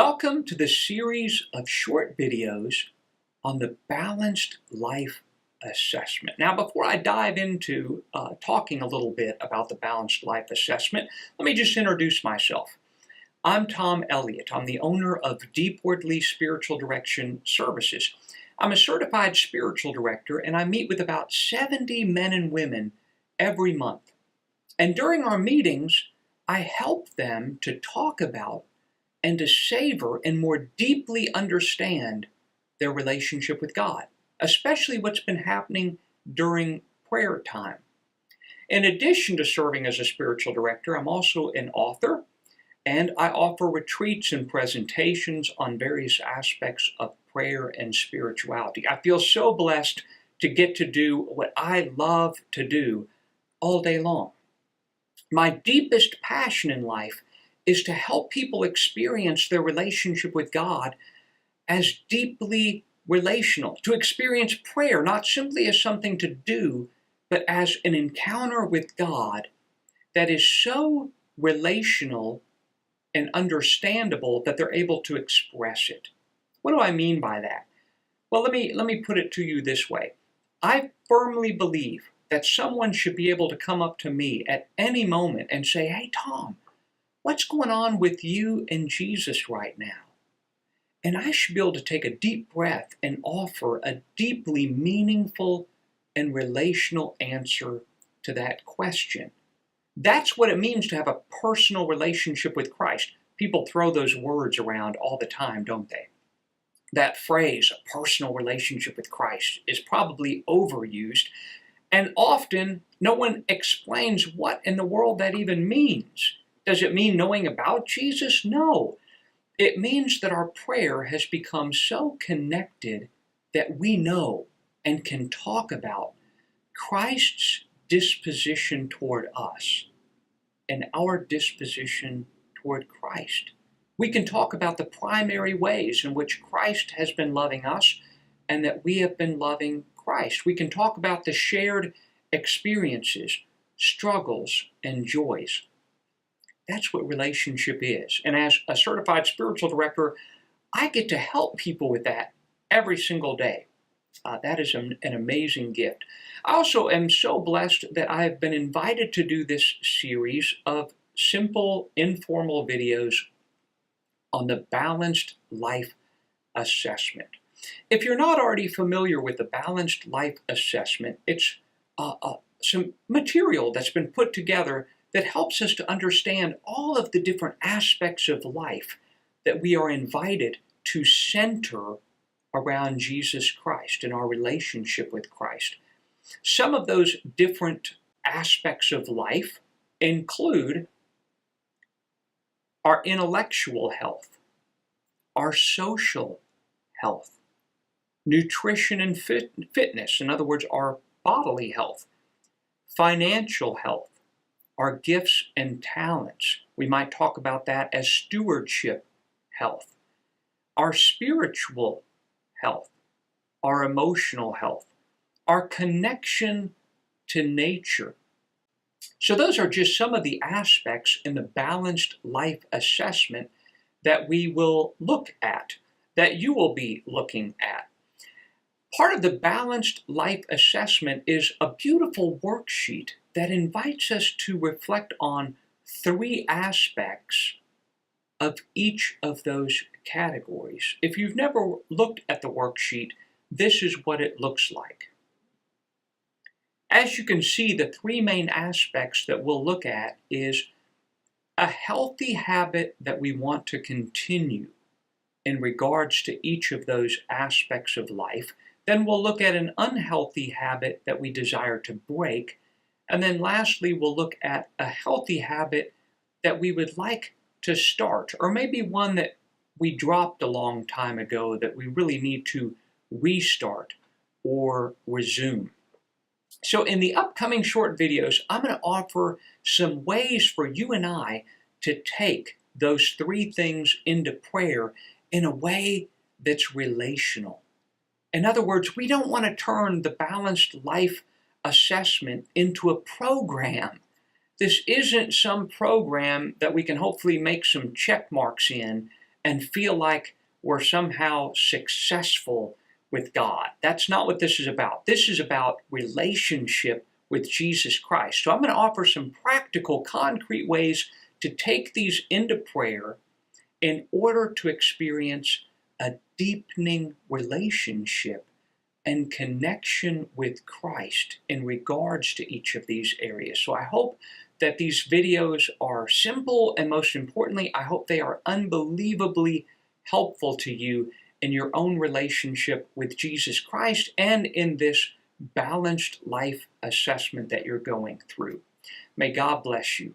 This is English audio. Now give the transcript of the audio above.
Welcome to the series of short videos on the Balanced Life Assessment. Now, before I dive into talking a little bit about the Balanced Life Assessment, let me just introduce myself. I'm Tom Elliott. I'm the owner of Deepwardly Spiritual Direction Services. I'm a certified spiritual director, and I meet with about 70 men and women every month. And during our meetings, I help them to talk about and to savor and more deeply understand their relationship with God, especially what's been happening during prayer time. In addition to serving as a spiritual director, I'm also an author, and I offer retreats and presentations on various aspects of prayer and spirituality. I feel so blessed to get to do what I love to do all day long. My deepest passion in life is to help people experience their relationship with God as deeply relational, to experience prayer not simply as something to do, but as an encounter with God that is so relational and understandable that they're able to express it. What do I mean by that? Well, let me put it to you this way. I firmly believe that someone should be able to come up to me at any moment and say, "Hey, Tom, what's going on with you and Jesus right now?" And I should be able to take a deep breath and offer a deeply meaningful and relational answer to that question. That's what it means to have a personal relationship with Christ. People throw those words around all the time, don't they? That phrase, a personal relationship with Christ, is probably overused, and often no one explains what in the world that even means. Does it mean knowing about Jesus? No. It means that our prayer has become so connected that we know and can talk about Christ's disposition toward us and our disposition toward Christ. We can talk about the primary ways in which Christ has been loving us and that we have been loving Christ. We can talk about the shared experiences, struggles, and joys. That's what relationship is. And as a certified spiritual director, I get to help people with that every single day. That is an amazing gift. I also am so blessed that I have been invited to do this series of simple, informal videos on the Balanced Life Assessment. If you're not already familiar with the Balanced Life Assessment, it's some material that's been put together that helps us to understand all of the different aspects of life that we are invited to center around Jesus Christ and our relationship with Christ. Some of those different aspects of life include our intellectual health, our social health, nutrition and fitness, in other words, our bodily health, financial health, our gifts and talents. We might talk about that as stewardship health. Our spiritual health, our emotional health, our connection to nature. So those are just some of the aspects in the Balanced Life Assessment that we will look at, that you will be looking at. Part of the Balanced Life Assessment is a beautiful worksheet that invites us to reflect on 3 aspects of each of those categories. If you've never looked at the worksheet, this is what it looks like. As you can see, the 3 main aspects that we'll look at is a healthy habit that we want to continue in regards to each of those aspects of life. Then we'll look at an unhealthy habit that we desire to break. And then lastly, we'll look at a healthy habit that we would like to start, or maybe one that we dropped a long time ago that we really need to restart or resume. So in the upcoming short videos, I'm going to offer some ways for you and I to take those 3 things into prayer in a way that's relational. In other words, we don't want to turn the Balanced Life Assessment into a program. This isn't some program that we can hopefully make some check marks in and feel like we're somehow successful with God. That's not what this is about. This is about relationship with Jesus Christ. So I'm going to offer some practical, concrete ways to take these into prayer in order to experience a deepening relationship and connection with Christ in regards to each of these areas. So I hope that these videos are simple, and most importantly, I hope they are unbelievably helpful to you in your own relationship with Jesus Christ and in this balanced life assessment that you're going through. May God bless you.